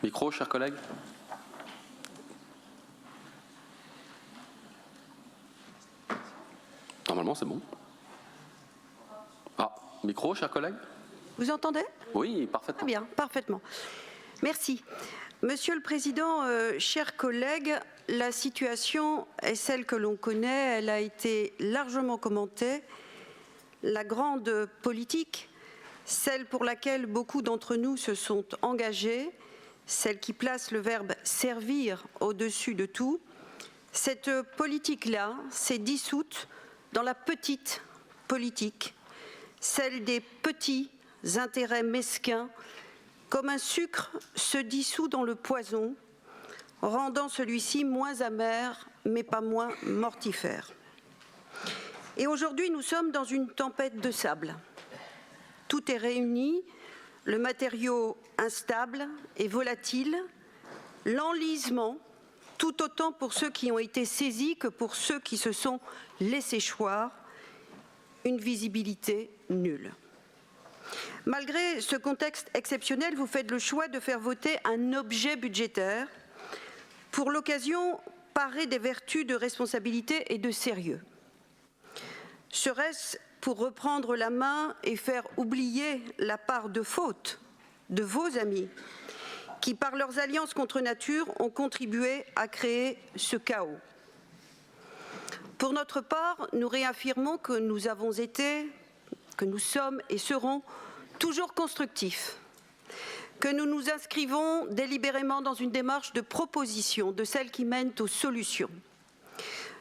Micro, chers collègues. Normalement, c'est bon. Ah, micro, chers collègues. Vous entendez? Oui, parfaitement. Très bien, parfaitement. Merci. Monsieur le Président, chers collègues, la situation est celle que l'on connaît, elle a été largement commentée. La grande politique, celle pour laquelle beaucoup d'entre nous se sont engagés, celle qui place le verbe « servir » au-dessus de tout, cette politique-là s'est dissoute dans la petite politique, celle des petits intérêts mesquins, comme un sucre se dissout dans le poison, rendant celui-ci moins amer, mais pas moins mortifère. Et aujourd'hui, nous sommes dans une tempête de sable. Tout est réuni, le matériau instable et volatile, l'enlisement, tout autant pour ceux qui ont été saisis que pour ceux qui se sont laissés choir, une visibilité nulle. Malgré ce contexte exceptionnel, vous faites le choix de faire voter un objet budgétaire pour l'occasion paré des vertus de responsabilité et de sérieux. Serait-ce pour reprendre la main et faire oublier la part de faute de vos amis qui, par leurs alliances contre nature, ont contribué à créer ce chaos? Pour notre part, nous réaffirmons que nous avons été, que nous sommes et serons toujours constructifs, que nous nous inscrivons délibérément dans une démarche de proposition, de celles qui mènent aux solutions.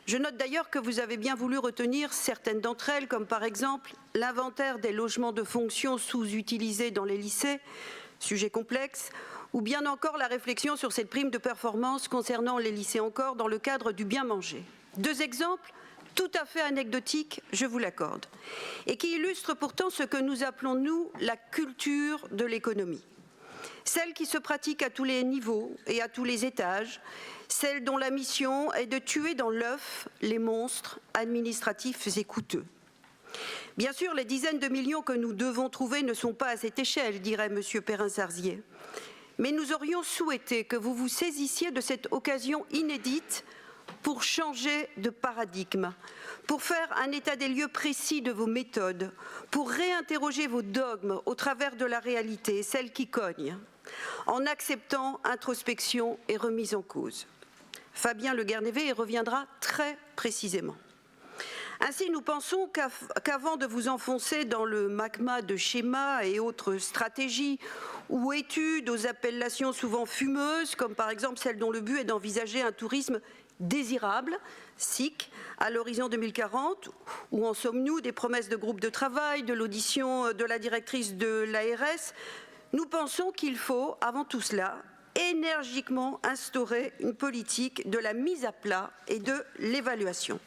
Je note d'ailleurs que vous avez bien voulu retenir certaines d'entre elles, comme par exemple l'inventaire des logements de fonction sous-utilisés dans les lycées, sujet complexe, ou bien encore la réflexion sur cette prime de performance concernant les lycées encore dans le cadre du bien manger. Deux exemples tout à fait anecdotiques, je vous l'accorde, et qui illustrent pourtant ce que nous appelons, nous, la culture de l'économie. Celle qui se pratique à tous les niveaux et à tous les étages, celle dont la mission est de tuer dans l'œuf les monstres administratifs et coûteux. Bien sûr, les dizaines de millions que nous devons trouver ne sont pas à cette échelle, dirait M. Perrin-Sarzier. Mais nous aurions souhaité que vous vous saisissiez de cette occasion inédite pour changer de paradigme, pour faire un état des lieux précis de vos méthodes, pour réinterroger vos dogmes au travers de la réalité, celle qui cogne, en acceptant introspection et remise en cause. Fabien Le Guernévé y reviendra très précisément. Ainsi, nous pensons qu'avant de vous enfoncer dans le magma de schémas et autres stratégies ou études aux appellations souvent fumeuses, comme par exemple celle dont le but est d'envisager un tourisme désirable, SIC, à l'horizon 2040, où en sommes-nous des promesses de groupe de travail, de l'audition de la directrice de l'ARS, nous pensons qu'il faut, avant tout cela, énergiquement instaurer une politique de la mise à plat et de l'évaluation.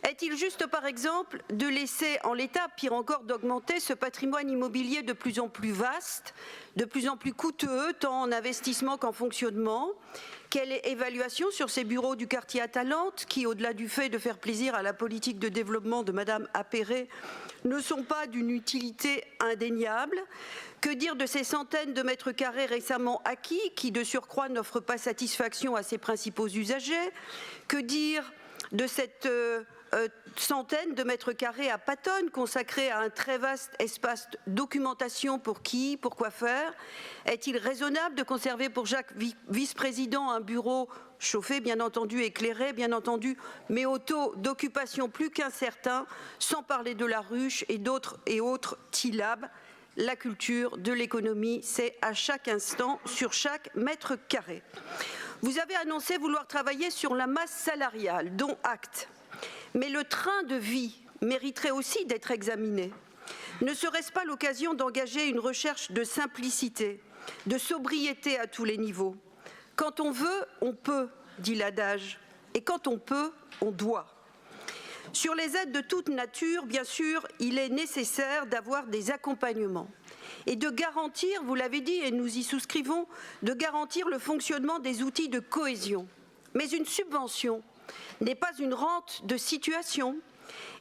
Est-il juste, par exemple, de laisser en l'état, pire encore d'augmenter ce patrimoine immobilier de plus en plus vaste, de plus en plus coûteux, tant en investissement qu'en fonctionnement? Quelle est l'évaluation sur ces bureaux du quartier Atalante qui, au-delà du fait de faire plaisir à la politique de développement de Madame Appéré, ne sont pas d'une utilité indéniable? Que dire de ces centaines de mètres carrés récemment acquis qui, de surcroît, n'offrent pas satisfaction à ses principaux usagers? Que dire de cette centaines de mètres carrés à Pattonne consacrés à un très vaste espace de documentation pour qui, pour quoi faire? Est-il raisonnable de conserver pour Jacques vice-président un bureau chauffé, bien entendu, éclairé, bien entendu, mais au taux d'occupation plus qu'incertain, sans parler de la ruche et d'autres et autres TILAB? La culture de l'économie, c'est à chaque instant, sur chaque mètre carré. Vous avez annoncé vouloir travailler sur la masse salariale, dont acte. Mais le train de vie mériterait aussi d'être examiné. Ne serait-ce pas l'occasion d'engager une recherche de simplicité, de sobriété à tous les niveaux? Quand on veut, on peut, dit l'adage, et quand on peut, on doit. Sur les aides de toute nature, bien sûr, il est nécessaire d'avoir des accompagnements et de garantir, vous l'avez dit et nous y souscrivons, de garantir le fonctionnement des outils de cohésion. Mais une subvention n'est pas une rente de situation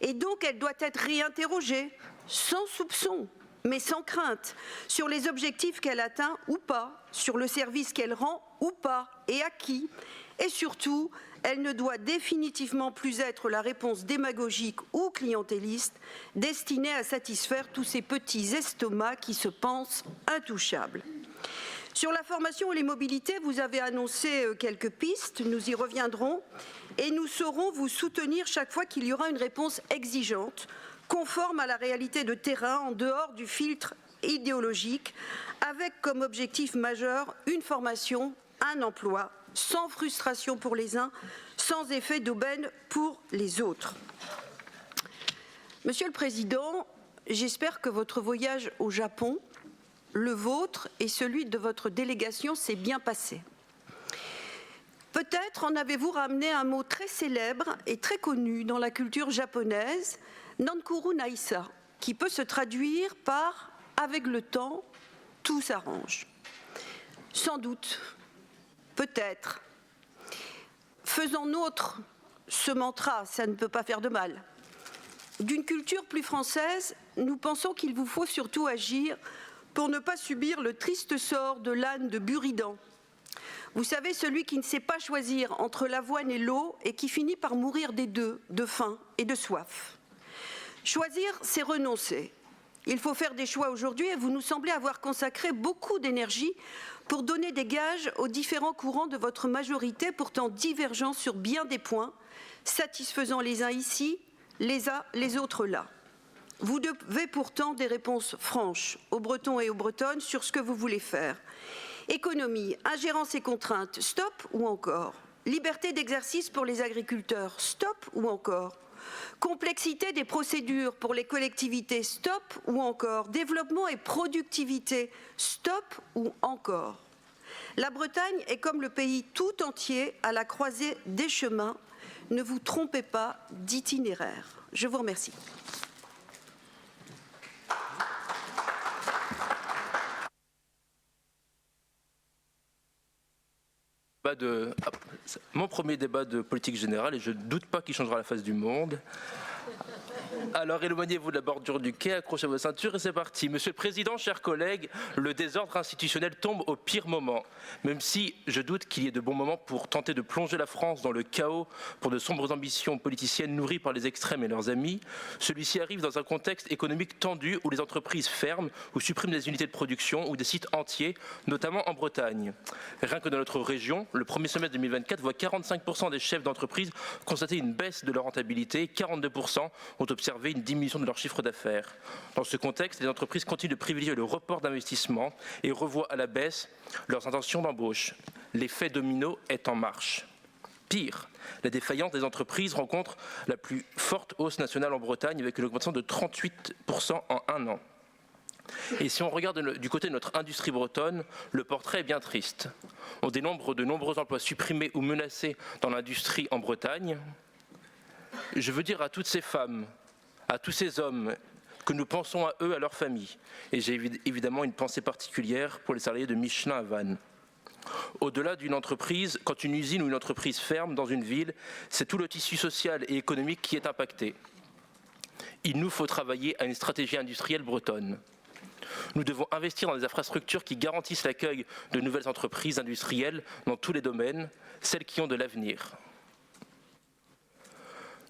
et donc elle doit être réinterrogée sans soupçon mais sans crainte, sur les objectifs qu'elle atteint ou pas, sur le service qu'elle rend ou pas, et à qui. Et surtout, elle ne doit définitivement plus être la réponse démagogique ou clientéliste destinée à satisfaire tous ces petits estomacs qui se pensent intouchables. Sur la formation et les mobilités, vous avez annoncé quelques pistes, nous y reviendrons, et nous saurons vous soutenir chaque fois qu'il y aura une réponse exigeante, conforme à la réalité de terrain, en dehors du filtre idéologique, avec comme objectif majeur une formation, un emploi, sans frustration pour les uns, sans effet d'aubaine pour les autres. Monsieur le Président, j'espère que votre voyage au Japon, le vôtre et celui de votre délégation s'est bien passé. Peut-être en avez-vous ramené un mot très célèbre et très connu dans la culture japonaise, Nankuru Naisa, qui peut se traduire par « avec le temps, tout s'arrange ». Sans doute, peut-être. Faisons nôtre ce mantra, ça ne peut pas faire de mal. D'une culture plus française, nous pensons qu'il vous faut surtout agir pour ne pas subir le triste sort de l'âne de Buridan. Vous savez, celui qui ne sait pas choisir entre l'avoine et l'eau et qui finit par mourir des deux, de faim et de soif. Choisir, c'est renoncer. Il faut faire des choix aujourd'hui et vous nous semblez avoir consacré beaucoup d'énergie pour donner des gages aux différents courants de votre majorité, pourtant divergents sur bien des points, satisfaisant les uns ici, les autres là. Vous devez pourtant des réponses franches aux Bretons et aux Bretonnes sur ce que vous voulez faire. Économie, ingérence et contraintes, stop ou encore? Liberté d'exercice pour les agriculteurs, stop ou encore? Complexité des procédures pour les collectivités, stop ou encore? Développement et productivité, stop ou encore? La Bretagne est comme le pays tout entier à la croisée des chemins. Ne vous trompez pas d'itinéraire. Je vous remercie. Mon premier débat de politique générale, et je ne doute pas qu'il changera la face du monde. Alors éloignez-vous de la bordure du quai, accrochez vos ceintures et c'est parti. Monsieur le Président, chers collègues, le désordre institutionnel tombe au pire moment. Même si je doute qu'il y ait de bons moments pour tenter de plonger la France dans le chaos pour de sombres ambitions politiciennes nourries par les extrêmes et leurs amis, celui-ci arrive dans un contexte économique tendu où les entreprises ferment ou suppriment des unités de production ou des sites entiers, notamment en Bretagne. Rien que dans notre région, le premier semestre 2024 voit 45% des chefs d'entreprise constater une baisse de leur rentabilité, 42% ont observé une diminution de leur chiffre d'affaires. Dans ce contexte, les entreprises continuent de privilégier le report d'investissement et revoient à la baisse leurs intentions d'embauche. L'effet domino est en marche. Pire, la défaillance des entreprises rencontre la plus forte hausse nationale en Bretagne avec une augmentation de 38% en un an. Et si on regarde du côté de notre industrie bretonne, le portrait est bien triste. On dénombre de nombreux emplois supprimés ou menacés dans l'industrie en Bretagne. Je veux dire à toutes ces femmes, à tous ces hommes, que nous pensons à eux, à leurs familles. Et j'ai évidemment une pensée particulière pour les salariés de Michelin à Vannes. Au-delà d'une entreprise, quand une usine ou une entreprise ferme dans une ville, c'est tout le tissu social et économique qui est impacté. Il nous faut travailler à une stratégie industrielle bretonne. Nous devons investir dans des infrastructures qui garantissent l'accueil de nouvelles entreprises industrielles dans tous les domaines, celles qui ont de l'avenir.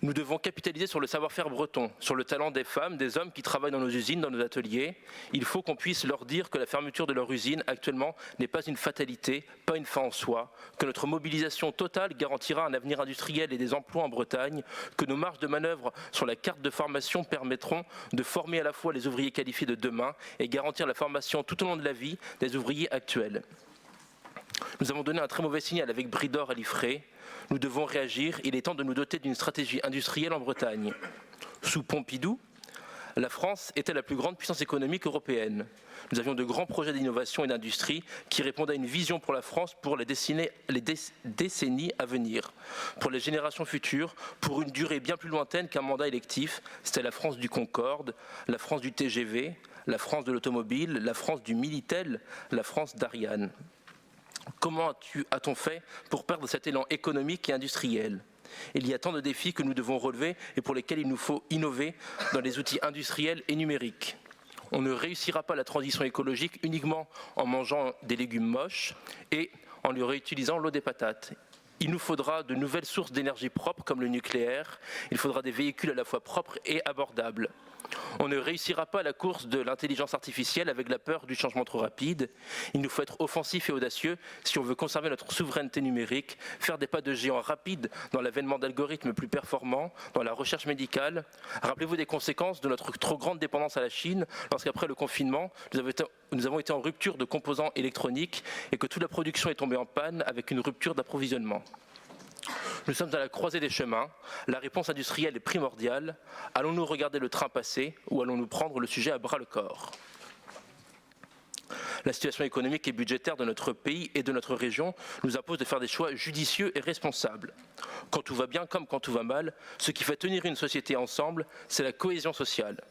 Nous devons capitaliser sur le savoir-faire breton, sur le talent des femmes, des hommes qui travaillent dans nos usines, dans nos ateliers. Il faut qu'on puisse leur dire que la fermeture de leur usine actuellement n'est pas une fatalité, pas une fin en soi, que notre mobilisation totale garantira un avenir industriel et des emplois en Bretagne, que nos marges de manœuvre sur la carte de formation permettront de former à la fois les ouvriers qualifiés de demain et garantir la formation tout au long de la vie des ouvriers actuels. Nous avons donné un très mauvais signal avec Bridor et Liffré. Nous devons réagir, il est temps de nous doter d'une stratégie industrielle en Bretagne. Sous Pompidou, la France était la plus grande puissance économique européenne. Nous avions de grands projets d'innovation et d'industrie qui répondaient à une vision pour la France pour les décennies à venir, pour les générations futures, pour une durée bien plus lointaine qu'un mandat électif. C'était la France du Concorde, la France du TGV, la France de l'automobile, la France du Minitel, la France d'Ariane. Comment a-t-on fait pour perdre cet élan économique et industriel? Il y a tant de défis que nous devons relever et pour lesquels il nous faut innover dans les outils industriels et numériques. On ne réussira pas la transition écologique uniquement en mangeant des légumes moches et en lui réutilisant l'eau des patates. Il nous faudra de nouvelles sources d'énergie propres comme le nucléaire. Il faudra des véhicules à la fois propres et abordables. On ne réussira pas la course de l'intelligence artificielle avec la peur du changement trop rapide. Il nous faut être offensif et audacieux si on veut conserver notre souveraineté numérique, faire des pas de géant rapides dans l'avènement d'algorithmes plus performants, dans la recherche médicale. Rappelez-vous des conséquences de notre trop grande dépendance à la Chine lorsqu'après le confinement, nous avons été en rupture de composants électroniques et que toute la production est tombée en panne avec une rupture d'approvisionnement. Nous sommes à la croisée des chemins. La réponse industrielle est primordiale. Allons-nous regarder le train passer ou allons-nous prendre le sujet à bras-le-corps ? La situation économique et budgétaire de notre pays et de notre région nous impose de faire des choix judicieux et responsables. Quand tout va bien comme quand tout va mal, ce qui fait tenir une société ensemble, c'est la cohésion sociale.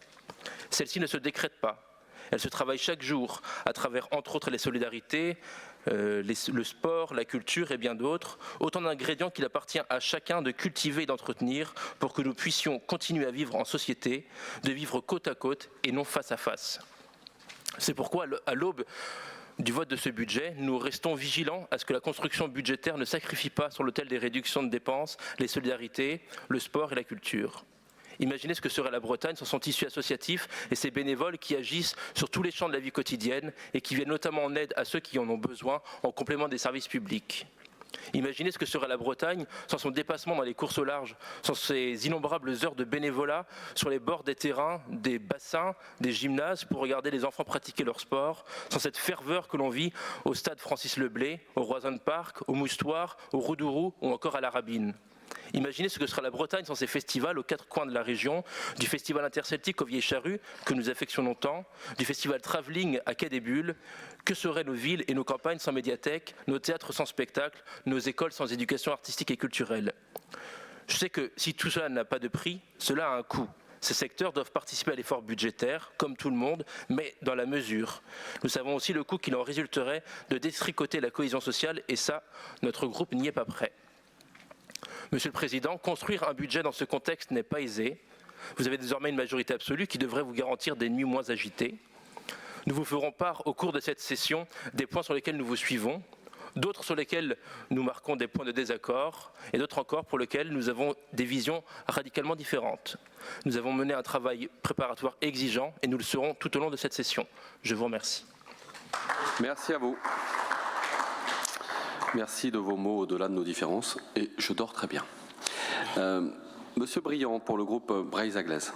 Celle-ci ne se décrète pas. Elle se travaille chaque jour à travers, entre autres, les solidarités, le sport, la culture et bien d'autres, autant d'ingrédients qu'il appartient à chacun de cultiver et d'entretenir pour que nous puissions continuer à vivre en société, de vivre côte à côte et non face à face. C'est pourquoi, à l'aube du vote de ce budget, nous restons vigilants à ce que la construction budgétaire ne sacrifie pas sur l'autel des réductions de dépenses, les solidarités, le sport et la culture. Imaginez ce que serait la Bretagne sans son tissu associatif et ses bénévoles qui agissent sur tous les champs de la vie quotidienne et qui viennent notamment en aide à ceux qui en ont besoin en complément des services publics. Imaginez ce que serait la Bretagne sans son dépassement dans les courses au large, sans ses innombrables heures de bénévolat sur les bords des terrains, des bassins, des gymnases pour regarder les enfants pratiquer leur sport, sans cette ferveur que l'on vit au stade Francis Leblay, au Roison Park, au Moustoir, au Roudourou ou encore à la Rabine. Imaginez ce que sera la Bretagne sans ces festivals aux quatre coins de la région, du festival interceltique aux Vieilles Charrues, que nous affectionnons tant, du festival Travelling à Quai des Bulles. Que seraient nos villes et nos campagnes sans médiathèque, nos théâtres sans spectacle, nos écoles sans éducation artistique et culturelle ? Je sais que si tout cela n'a pas de prix, cela a un coût. Ces secteurs doivent participer à l'effort budgétaire, comme tout le monde, mais dans la mesure. Nous savons aussi le coût qu'il en résulterait de détricoter la cohésion sociale, et ça, notre groupe n'y est pas prêt. Monsieur le Président, construire un budget dans ce contexte n'est pas aisé. Vous avez désormais une majorité absolue qui devrait vous garantir des nuits moins agitées. Nous vous ferons part au cours de cette session des points sur lesquels nous vous suivons, d'autres sur lesquels nous marquons des points de désaccord et d'autres encore pour lesquels nous avons des visions radicalement différentes. Nous avons mené un travail préparatoire exigeant et nous le serons tout au long de cette session. Je vous remercie. Merci à vous. Merci de vos mots au-delà de nos différences et je dors très bien. Monsieur Briand pour le groupe Breizh Aglaise.